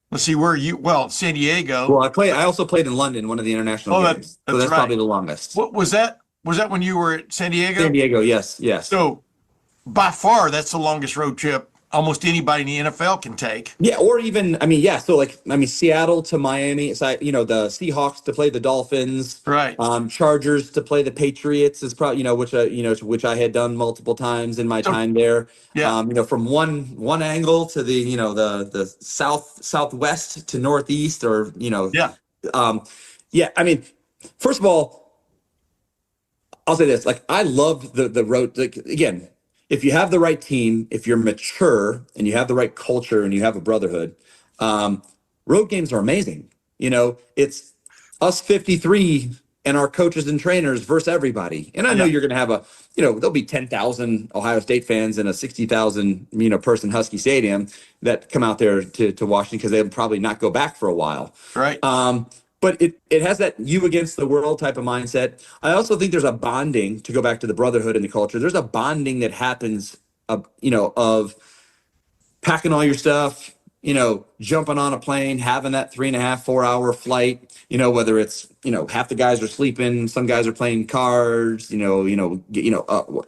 Let's see, where you? Well, San Diego. Well, I also played in London, one of the international games. So that's right. Probably the longest. What was that? Was that when you were at San Diego? San Diego, yes. So by far, that's the longest road trip almost anybody in the NFL can take. Yeah, or even, So Seattle to Miami, the Seahawks to play the Dolphins. Right. Chargers to play the Patriots is probably, which I had done multiple times in my time there. Yeah. From one angle to the southwest to northeast, or, Yeah. First of all, I'll say this, I love the road. Again, if you have the right team, if you're mature and you have the right culture and you have a brotherhood, road games are amazing. It's us 53 and our coaches and trainers versus everybody. And I know you're going to have there'll be 10,000 Ohio State fans in a 60,000, person Husky stadium that come out there to Washington because they'll probably not go back for a while. Right. But it has that you against the world type of mindset. I also think there's a bonding, to go back to the brotherhood and the culture. There's a bonding that happens, of packing all your stuff, jumping on a plane, having that 3.5, 4 hour flight, whether it's, half the guys are sleeping, some guys are playing cards,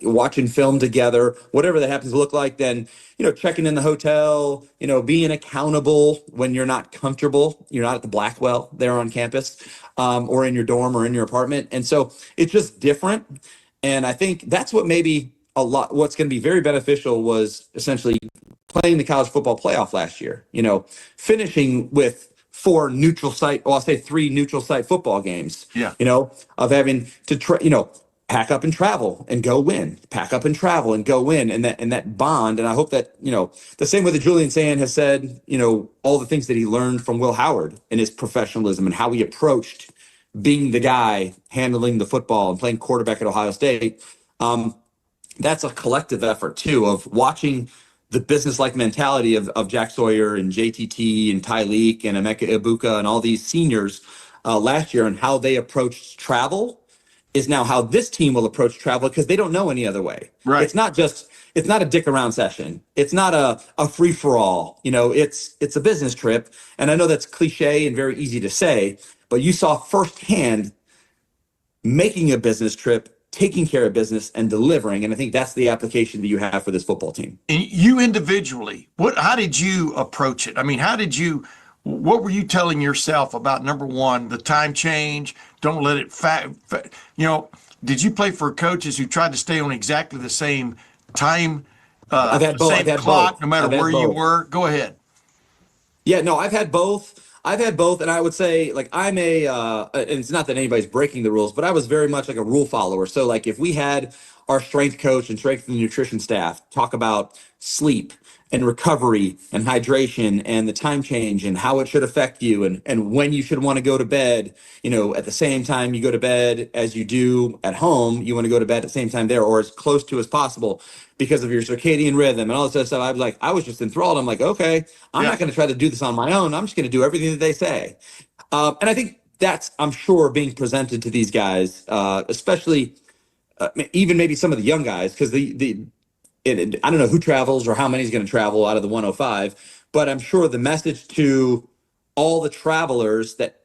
watching film together, whatever that happens to look like, then, checking in the hotel, being accountable when you're not comfortable, you're not at the Blackwell there on campus, or in your dorm or in your apartment. And so it's just different. And I think that's what maybe what's going to be very beneficial was essentially playing the college football playoff last year, finishing with 3 neutral site football games, of having to, pack up and travel and go win, and that bond. And I hope that, the same way that Julian Sand has said, all the things that he learned from Will Howard and his professionalism and how he approached being the guy handling the football and playing quarterback at Ohio State. That's a collective effort too, of watching the business-like mentality of Jack Sawyer and JTT and Tyleek and Emeka Ibuka and all these seniors last year, and how they approached travel is now how this team will approach travel, because they don't know any other way. Right. It's not a dick around session. It's not a free for all. It's a business trip. And I know that's cliche and very easy to say, but you saw firsthand making a business trip, taking care of business and delivering. And I think that's the application that you have for this football team. And you individually, how did you approach it? What were you telling yourself about, number one, the time change? Don't let it did you play for coaches who tried to stay on exactly the same time, I've had both. clock, no matter where you were? Go ahead. Yeah, no, I've had both. And I would say, I'm and it's not that anybody's breaking the rules, but I was very much like a rule follower. So if we had our strength coach and strength and nutrition staff talk about sleep and recovery and hydration and the time change and how it should affect you, and when you should want to go to bed, at the same time you go to bed as you do at home, you want to go to bed at the same time there, or as close to as possible, because of your circadian rhythm and all this other stuff. I was just enthralled. I'm like, okay, I'm not going to try to do this on my own. I'm just going to do everything that they say. And I think that's, I'm sure, being presented to these guys, especially even maybe some of the young guys, because I don't know who travels or how many is going to travel out of the 105, but I'm sure the message to all the travelers that,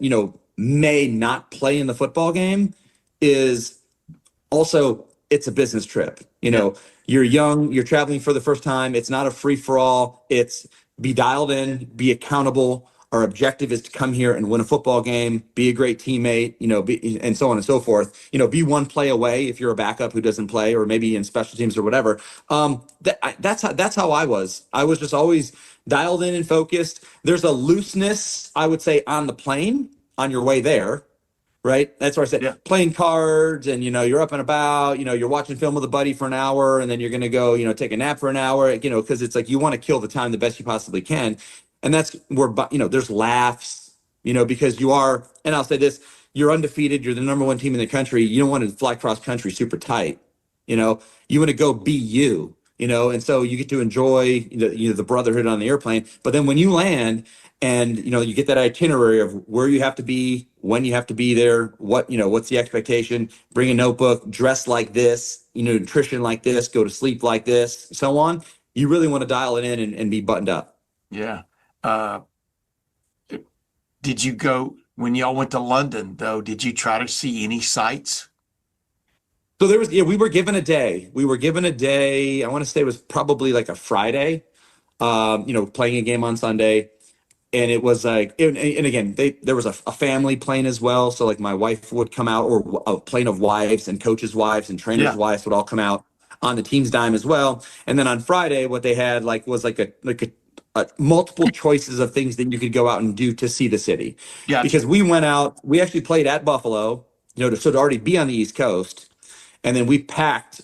may not play in the football game is also, it's a business trip. You're young, you're traveling for the first time. It's not a free for all. It's be dialed in, be accountable. Our objective is to come here and win a football game, be a great teammate, and so on and so forth. Be one play away if you're a backup who doesn't play, or maybe in special teams or whatever. That's how I was. I was just always dialed in and focused. There's a looseness, I would say, on the plane on your way there. Right. That's where I said playing cards and, you're up and about, you're watching film with a buddy for an hour, and then you're going to go, take a nap for an hour, because it's like you want to kill the time the best you possibly can. And that's where, there's laughs, because you are, and I'll say this, you're undefeated. You're the number one team in the country. You don't want to fly cross country super tight. You want to go be you, and so you get to enjoy the brotherhood on the airplane. But then when you land, and you get that itinerary of where you have to be, when you have to be there, what's the expectation, bring a notebook, dress like this, nutrition like this, go to sleep like this, so on. You really want to dial it in and be buttoned up. Yeah. Did you go, when y'all went to London though, did you try to see any sights? So we were given a day. I want to say it was probably like a Friday, playing a game on Sunday. And it was like, and again, there was a family plane as well. So like my wife would come out, or a plane of wives and coaches' wives and trainers' wives would all come out on the team's dime as well. And then on Friday, what they had was a multiple choices of things that you could go out and do to see the city. Yeah. Because we went out, we actually played at Buffalo, to already be on the East Coast. And then we packed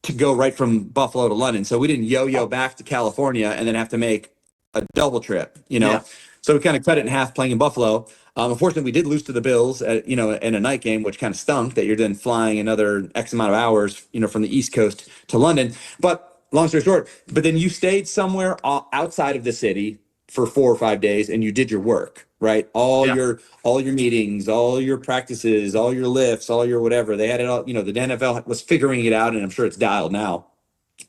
to go right from Buffalo to London. So we didn't yo-yo back to California and then have to make a double trip, So we kind of cut it in half playing in Buffalo. Unfortunately, we did lose to the Bills, in a night game, which kind of stunk that you're then flying another X amount of hours, from the East Coast to London. But long story short, but then you stayed somewhere outside of the city for 4 or 5 days and you did your work, right? All your meetings, all your practices, all your lifts, all your whatever. They had it all, the NFL was figuring it out, and I'm sure it's dialed now.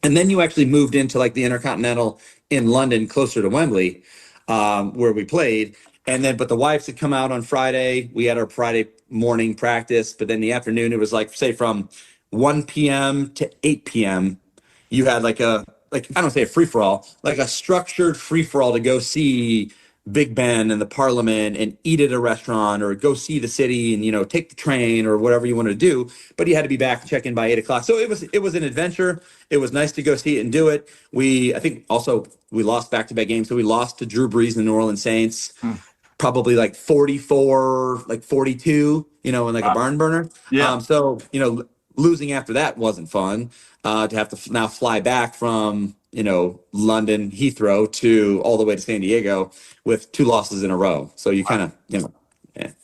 And then you actually moved into like the Intercontinental in London, closer to Wembley, where we played. And then, but the wives had come out on Friday. We had our Friday morning practice, but then the afternoon, it was like, say, from 1 p.m. to 8 p.m. You had I don't say a free for all, like a structured free for all to go see Big Ben and the Parliament and eat at a restaurant, or go see the city and, take the train or whatever you want to do. But you had to be back and check in by 8 o'clock. So it was an adventure. It was nice to go see it and do it. I think also we lost back-to-back games. So we lost to Drew Brees and the New Orleans Saints, probably like 44, like 42, in like a barn burner. Yeah. So, losing after that wasn't fun. To have to now fly back from, London, Heathrow to all the way to San Diego with 2 losses in a row. So you kind of,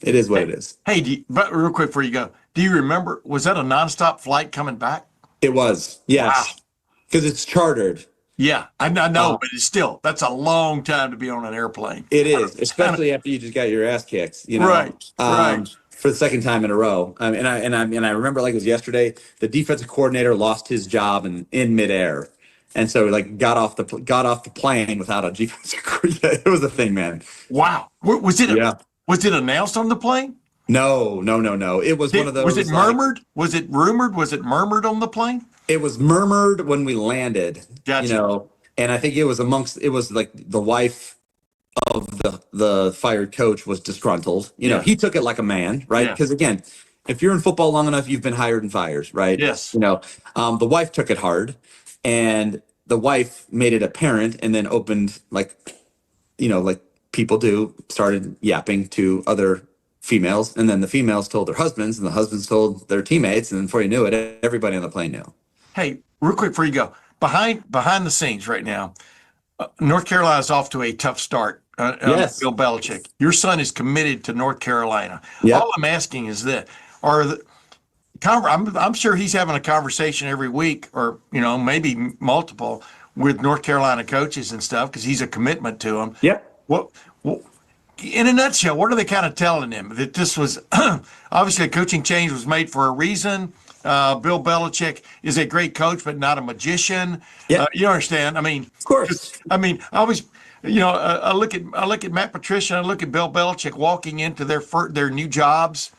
it is what it is. Hey, but real quick before you go, do you remember, was that a nonstop flight coming back? It was, yes. Because it's chartered. Yeah, I know, but it's still, that's a long time to be on an airplane. It is, especially after you just got your ass kicked, Right. For the second time in a row. And I remember like it was yesterday, the defensive coordinator lost his job in midair. And so got off the plane without a defensive coordinator. It was a thing, man. Wow. Was it announced on the plane? No. It was one of those. Was it murmured? Was it rumored? Was it murmured on the plane? It was murmured when we landed. Gotcha. And I think it was like the wife of the fired coach was disgruntled. He took it like a man, right? Because again, if you're in football long enough, you've been hired and fired, right? Yes. The wife took it hard, and the wife made it apparent, and then opened like people do, started yapping to other females, and then the females told their husbands, and the husbands told their teammates, and before you knew it, everybody on the plane knew. Hey, real quick before you go, behind the scenes right now, North Carolina's off to a tough start. Yes. Bill Belichick. Your son is committed to North Carolina. Yep. All I'm asking is this: I'm sure he's having a conversation every week, or maybe multiple, with North Carolina coaches and stuff, because he's a commitment to them. Yep. What in a nutshell, what are they kind of telling him? That this was obviously a coaching change was made for a reason. Bill Belichick is a great coach, but not a magician. Yeah. You understand? I mean, of course. I always, I look at Matt Patricia, and I look at Bill Belichick walking into their new jobs,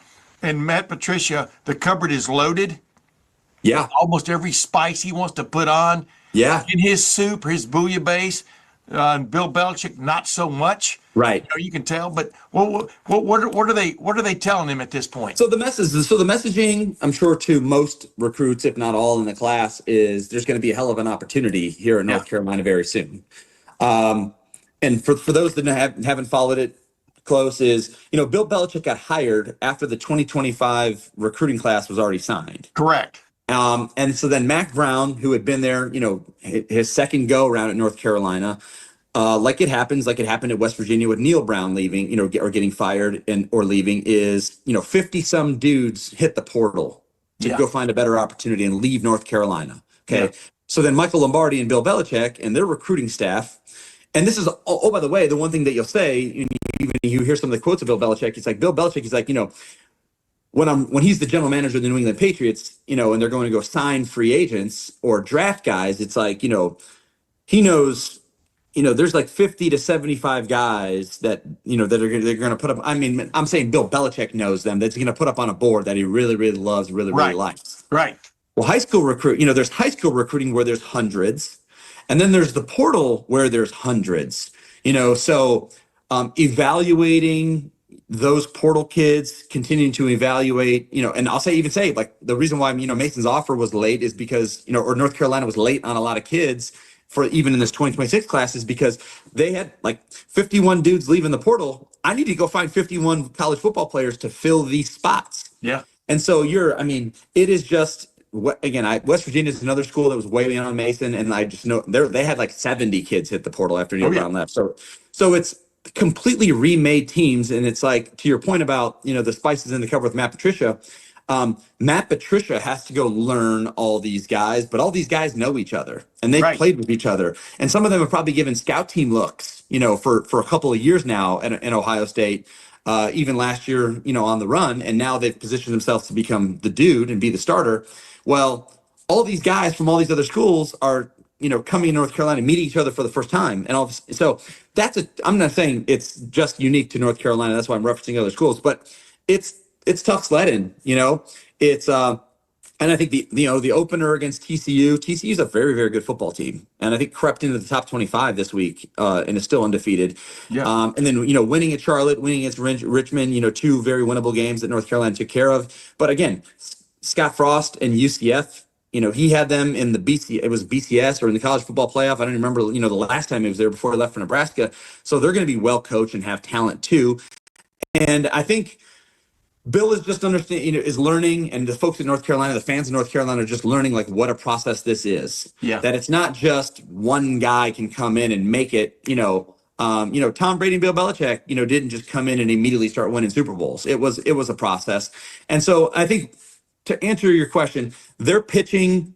and Matt Patricia, the cupboard is loaded. Yeah. Almost every spice he wants to put on. Yeah. In his soup, his bouillabaisse. and Bill Belichick not so much. Right. You can tell. But what are they telling him at this point? So the messaging, I'm sure to most recruits, if not all in the class, is there's going to be a hell of an opportunity here in North Carolina very soon. And for those that haven't followed it close, is Bill Belichick got hired after the 2025 recruiting class was already signed. Correct. And so then Mac Brown, who had been there, his second go around at North Carolina, like it happened at West Virginia with Neil Brown leaving, or getting fired or leaving, is 50 some dudes hit the portal to go find a better opportunity and leave North Carolina. Okay. Yeah. So then Michael Lombardi and Bill Belichick and their recruiting staff, and this is, by the way, the one thing that you'll say, even you hear some of the quotes of Bill Belichick, it's like Bill Belichick is like, when he's the general manager of the New England Patriots, and they're going to go sign free agents or draft guys, it's like, he knows, there's like 50 to 75 guys that, that they're going to put up. I mean, I'm saying Bill Belichick knows them, that's going to put up on a board that he really, really loves, really likes. Right. Well, high school there's high school recruiting where there's hundreds, and then there's the portal where there's hundreds, so evaluating those portal kids, continuing to evaluate, and I'll even say like the reason why, Mason's offer was late is because, or North Carolina was late on a lot of kids for even in this 2026 class is because they had like 51 dudes leaving the portal. I need to go find 51 college football players to fill these spots. Yeah. And so it is just, again, West Virginia is another school that was way beyond Mason. And I just know they had like 70 kids hit the portal after Neil Brown left. So it's completely remade teams. And it's like, to your point about, the spices in the cover with Matt Patricia, Matt Patricia has to go learn all these guys, but all these guys know each other and they've played with each other. And some of them have probably given scout team looks, for a couple of years now in Ohio State, even last year, on the run. And now they've positioned themselves to become the dude and be the starter. Well, all these guys from all these other schools are, coming to North Carolina, meeting each other for the first time. And so I'm not saying it's just unique to North Carolina. That's why I'm referencing other schools, but it's tough sledding, it's, and I think the opener against TCU is a very, very good football team. And I think crept into the top 25 this week, and is still undefeated. Yeah. And then, winning at Charlotte, winning against Richmond, two very winnable games that North Carolina took care of. But again, Scott Frost and UCF, he had them in the BCS or in the college football playoff. I don't remember, the last time he was there before he left for Nebraska. So they're going to be well coached and have talent too. And I think Bill is just is learning, and the folks in North Carolina, the fans in North Carolina are just learning like what a process this is. Yeah. That it's not just one guy can come in and make it, Tom Brady and Bill Belichick, didn't just come in and immediately start winning Super Bowls. It was a process. And so I think to answer your question, they're pitching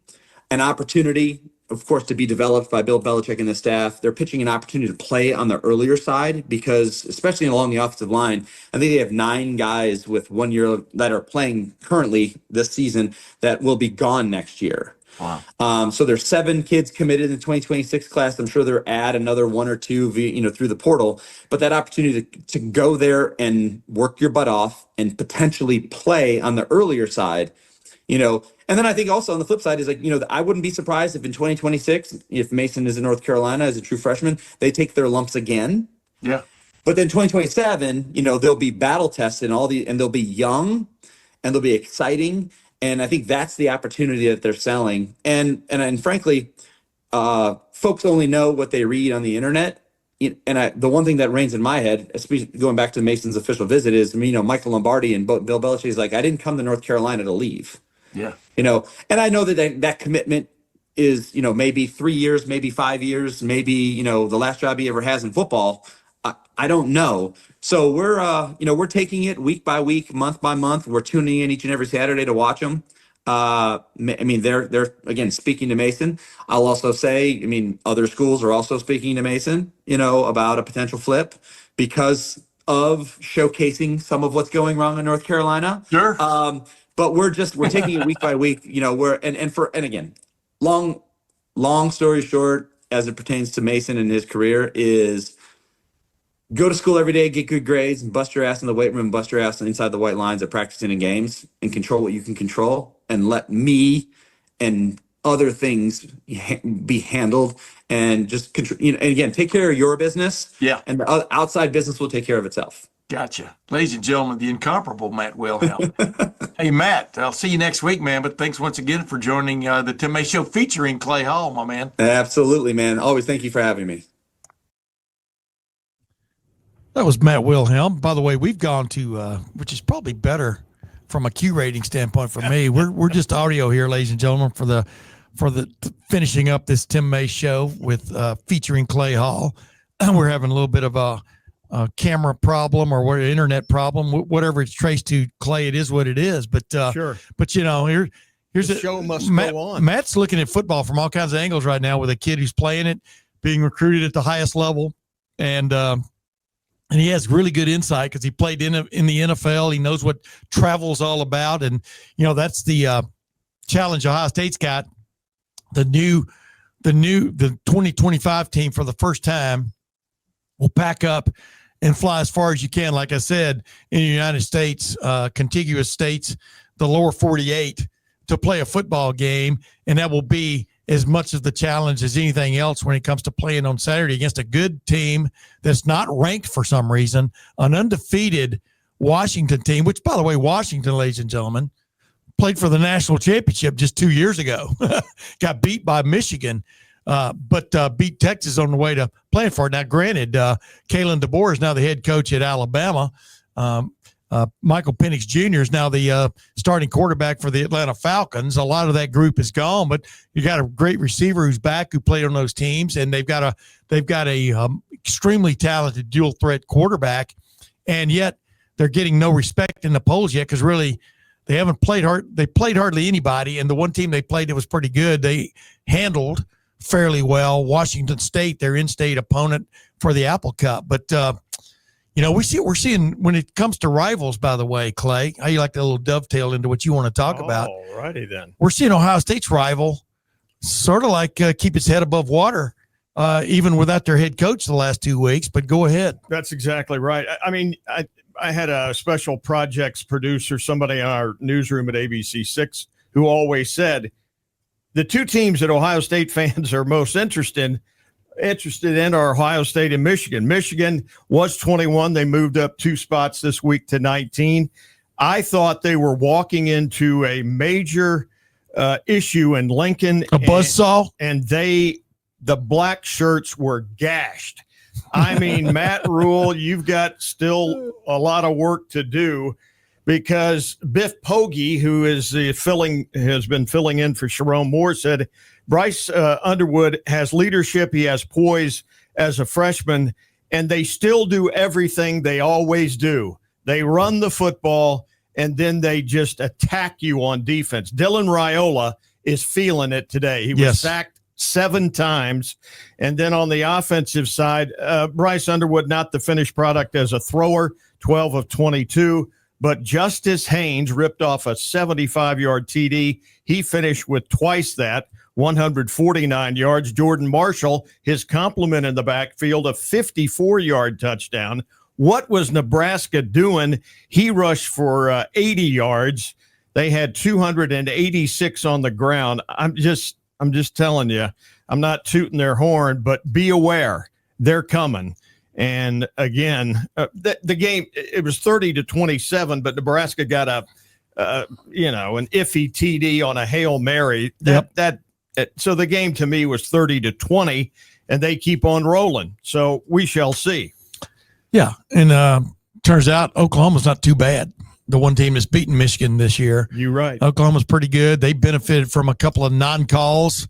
an opportunity, of course, to be developed by Bill Belichick and the staff. They're pitching an opportunity to play on the earlier side because, especially along the offensive line, I think they have 9 guys with 1 year that are playing currently this season that will be gone next year. Wow. So there's 7 kids committed in the 2026 class. I'm sure they'll add another 1 or 2, through the portal. But that opportunity to go there and work your butt off and potentially play on the earlier side, and then I think also on the flip side is like, I wouldn't be surprised if in 2026, if Mason is in North Carolina as a true freshman, they take their lumps again. Yeah. But then 2027, they'll be battle tested and they'll be young and they'll be exciting. And I think that's the opportunity that they're selling. And frankly, folks only know what they read on the internet. And the one thing that reigns in my head, especially going back to Mason's official visit, is, Michael Lombardi and Bill Belichick is like, I didn't come to North Carolina to leave. Yeah. And I know that commitment is, maybe 3 years, maybe 5 years, maybe, the last job he ever has in football. I don't know. So we're taking it week by week, month by month. We're tuning in each and every Saturday to watch them. They're again speaking to Mason. I'll also say, other schools are also speaking to Mason, about a potential flip because of showcasing some of what's going wrong in North Carolina. Sure. But we're taking it week by week, and again, long story short, as it pertains to Mason and his career, is go to school every day, get good grades, and bust your ass in the weight room, bust your ass inside the white lines at practicing in games, and control what you can control, and let me and other things be handled, and just and again, take care of your business. Yeah. And the outside business will take care of itself. Gotcha. Ladies and gentlemen, the incomparable Matt Wilhelm. Hey, Matt, I'll see you next week, man. But thanks once again for joining the Tim May Show featuring Clay Hall, my man. Absolutely, man. Always thank you for having me. That was Matt Wilhelm. By the way, we've gone to, which is probably better from a Q rating standpoint for me. We're just audio here, ladies and gentlemen, for the finishing up this Tim May Show with featuring Clay Hall. We're having a little bit of a camera problem or what internet problem, whatever it's traced to. Clay, it is what it is. But Sure. But here's the show must go on. Matt's looking at football from all kinds of angles right now with a kid who's playing it, being recruited at the highest level, and he has really good insight because he played in the NFL. He knows what travel's all about, and that's the challenge Ohio State's got. The 2025 team for the first time will pack up and fly as far as you can, like I said, in the United States, contiguous states, the lower 48, to play a football game. And that will be as much of the challenge as anything else when it comes to playing on Saturday against a good team that's not ranked for some reason, an undefeated Washington team, which, by the way, Washington, ladies and gentlemen, played for the national championship just 2 years ago, got beat by Michigan. But beat Texas on the way to playing for it. Now, granted, Kalen DeBoer is now the head coach at Alabama. Michael Penix Jr. is now the starting quarterback for the Atlanta Falcons. A lot of that group is gone, but you got a great receiver who's back who played on those teams, and they've got a extremely talented dual threat quarterback, and yet they're getting no respect in the polls yet because really they haven't played hard. They played hardly anybody, and the one team they played that was pretty good, they handled fairly well. Washington State, their in-state opponent for the Apple Cup. But, we're seeing when it comes to rivals, by the way, Clay, how you like that little dovetail into what you want to talk about. All righty then. We're seeing Ohio State's rival sort of like keep its head above water, even without their head coach the last 2 weeks. But go ahead. That's exactly right. I mean, I had a special projects producer, somebody in our newsroom at ABC6, who always said, the two teams that Ohio State fans are most interested in are Ohio State and Michigan. Michigan was 21. They moved up 2 spots this week to 19. I thought they were walking into a major issue in Lincoln. A buzzsaw? And the black shirts were gashed. I mean, Matt Rule, you've got still a lot of work to do, because Biff Poggi, who has been filling in for Sharon Moore, said Bryce Underwood has leadership. He has poise as a freshman, and they still do everything they always do. They run the football, and then they just attack you on defense. Dylan Raiola is feeling it today. He was sacked 7 times. And then on the offensive side, Bryce Underwood, not the finished product as a thrower, 12 of 22. But Justice Haynes ripped off a 75-yard TD. He finished with twice that, 149 yards. Jordan Marshall, his complement in the backfield, a 54-yard touchdown. What was Nebraska doing? He rushed for 80 yards. They had 286 on the ground. I'm just telling you, I'm not tooting their horn, but be aware, they're coming. And again, the game, it was 30-27, but Nebraska got an iffy TD on a Hail Mary. So the game to me was 30-20, and they keep on rolling. So we shall see. Yeah. And turns out Oklahoma's not too bad. The one team that's beaten Michigan this year. You're right. Oklahoma's pretty good. They benefited from a couple of non-calls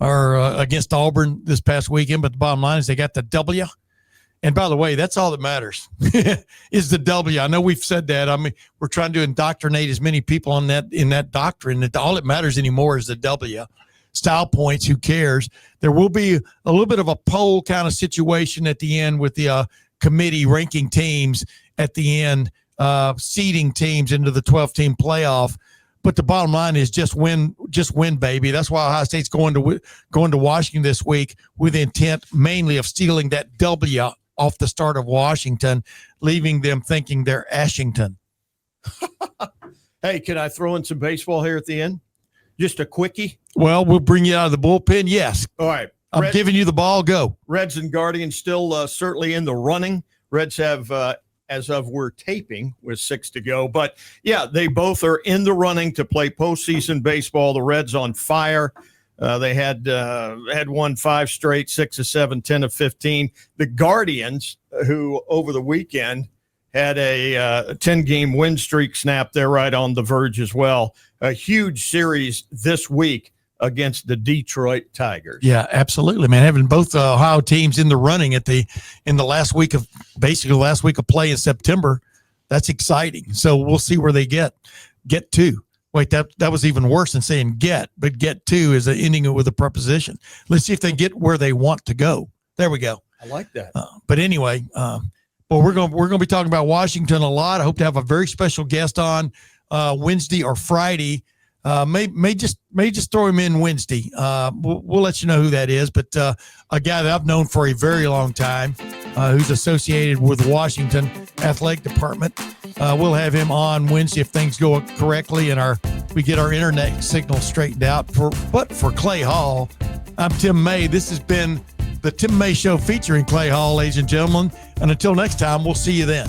against Auburn this past weekend, but the bottom line is they got the W. And by the way, that's all that matters is the W. I know we've said that. I mean, we're trying to indoctrinate as many people in that doctrine that all that matters anymore is the W. Style points, who cares? There will be a little bit of a poll kind of situation at the end with the committee ranking teams at the end, seeding teams into the 12-team playoff. But the bottom line is just win, baby. That's why Ohio State's going to Washington this week with the intent mainly of stealing that W off the start of Washington, leaving them thinking they're Ashington. Hey, can I throw in some baseball here at the end? Just a quickie. Well, we'll bring you out of the bullpen. Yes. All right. I'm giving you the ball. Go. Reds and Guardians still certainly in the running. Reds have, as of we're taping, with 6 to go. But, yeah, they both are in the running to play postseason baseball. The Reds on fire. They had won 5 straight, 6 of 7, 10 of 15. The Guardians, who over the weekend had a 10-game win streak snap, they're right on the verge as well. A huge series this week against the Detroit Tigers. Yeah, absolutely, man. Having both Ohio teams in the running in the last week of play in September, that's exciting. So we'll see where they get to. Wait, that was even worse than saying but get to is ending it with a preposition. Let's see if they get where they want to go. There we go. I like that. But anyway, we're going to be talking about Washington a lot. I hope to have a very special guest on Wednesday or Friday. May just throw him in Wednesday. We'll let you know who that is. But a guy that I've known for a very long time, who's associated with Washington Athletic Department. We'll have him on Wednesday if things go correctly and we get our internet signal straightened out. But for Clay Hall, I'm Tim May. This has been the Tim May Show featuring Clay Hall, ladies and gentlemen. And until next time, we'll see you then.